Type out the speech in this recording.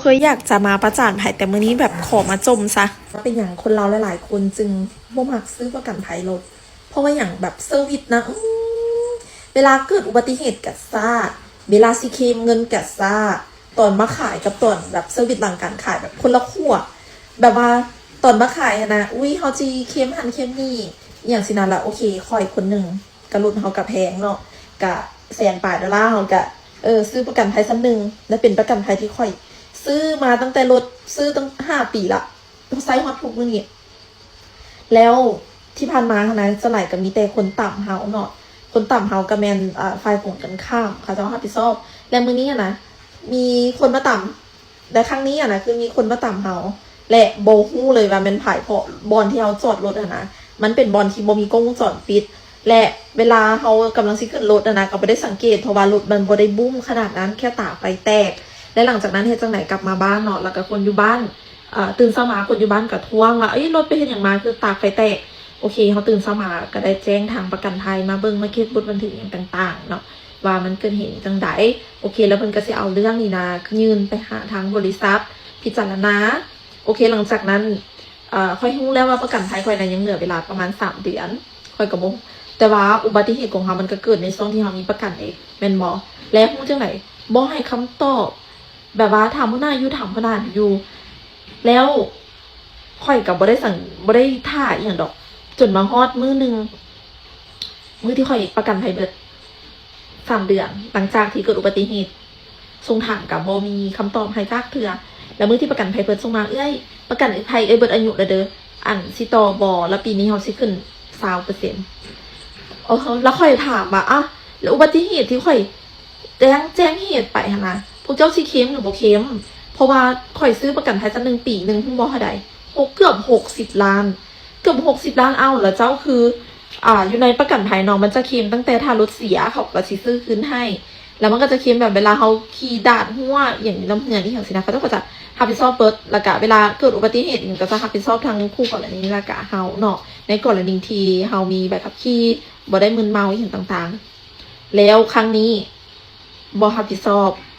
เคยอยากจะมาประจานภัยแต่มื้อนี้แบบขอมาจมซะเป็นอย่างคนเราหลายๆคนจึงบ่มักซื้อประกันภัยรถเพราะว่าอย่างแบบเซอร์วิสนะเวลาเกิดอุบัติเหตุกัดซ่าเวลาสิเคลมเงินกัดซ่าตอนมาขายกับตอนแบบเซอร์วิสหลังการขายแบบคนละขั้วแบบว่าตอนมาขายนะอุ้ยเขาจีเคลมหันเคลมนี่อย่างสินะละโอเคคอยคนหนึ่งกระลุนเขากับแพงเนาะกะ$100,000เขากะซื้อประกันภัยซ้ำหนึ่งและเป็นประกันภัยที่ค่อยซื้อมาตั้งแต่รถซื้อตั้ง5 ปีละไซส์ฮอตทุกมื้อนี้แล้วที่ผ่านมานะสลายกับมีแต่คนต่ำเฮาเนาะคนต่ำเฮากับแมนฝ่ายตรงกันข้ามเขาจะรับผิดชอบและมื้อนี้นะมีคนมาต่ำและครั้งนี้นะคือมีคนมาต่ำเฮาและโบฮู้เลยว่าเป็นไผ่เพราะบอลที่เฮาจอดรถนะมันเป็นบอลที่บ่มีกล้องวงจรปิดและเวลาเฮากำลังสิขึ้นรถนะก็บ่ได้สังเกตเพราะว่ารถมันบ่ได้บุ้มขนาดนั้นแค่ตาไฟแตกและหลังจากนั้นเฮ็ดจังไหนกลับมาบ้านเนาะแล้วก็คนอยู่บ้านตื่นเช้ามาคนอยู่บ้านก็ทวงว่าเอ้ยรถไปเฮ็ดหยังมาคือตาไฟแตกโอเคเขาตื่นเช้ามาก็ได้แจ้งทางประกันภัยมาเบิ่งมาเก็บบทบันทึกอย่างต่างๆเนาะว่ามันเกิดเหตุจังไดโอเคแล้วเพิ่นก็สิเอาเรื่องนี้นะยื่นไปหาทางบริษัทพิจารณาโอเคหลังจากนั้นค่อยรู้แล้วว่าประกันภัยค่อยนั้นยังเหลือเวลาประมาณ3 เดือนค่อยก็บ่แต่ว่าอุบัติเหตุของเขามันก็เกิดในช่วงที่เขามีประกันเองแม่นบ่แล้วฮู้จังได๋บ่ให้คำตอบแบบว่าถามว่าหน้าอยู่ถามขนาดอยู่แล้วค่อยกับบ่ได้ท่าอีหยังดอกจนมาฮอดมื้อนึงมื้อที่ค่อยประกันภัยเบิด3 เดือนหลังจากที่เกิดอุบัติเหตุส่งถามกับบ่มีคำตอบให้จักเทื่อแล้วมื้อที่ประกันภัยเบิดส่งมาเอ้ยประกันภัยเบิดอายุแล้วเด้ออันสิต่อบ่แล้วปีนี้เฮาสิขึ้น20%แล้วค่อยถามว่าอ่ะแล้วอุบัติเหตุที่ค่อยแจ้งเหตุไปหั่นนะพวกเจ้าสิเคลมหรือบ่เคลมเพราะว่าข่อยซื้อประกันภัยสัก1 ปีนึงบ่เท่าใดเกือบ60 ล้านเกือบ60 ล้านเอาแล้วเจ้าคืออยู่ในประกันภัยเนาะมันจะเคลมตั้งแต่ถ้ารถเสียเขาก็สิซื้อคืนให้แล้วมันก็จะเคลมแบบเวลาเฮาขี่ดาดหัวอย่างน้ำเหงื่อที่อย่างสินะเขาก็จะรับผิดชอบเบิดแล้วก็เวลาเกิดอุบัติเหตุก็จะรับผิดชอบทางคู่กรณีแล้วก็เฮาเนาะในกรณีที่เฮามีใบขับขี่บ่ได้มึนเมาอย่างต่างๆแล้วครั้งนี้บ่รับผิดชอบ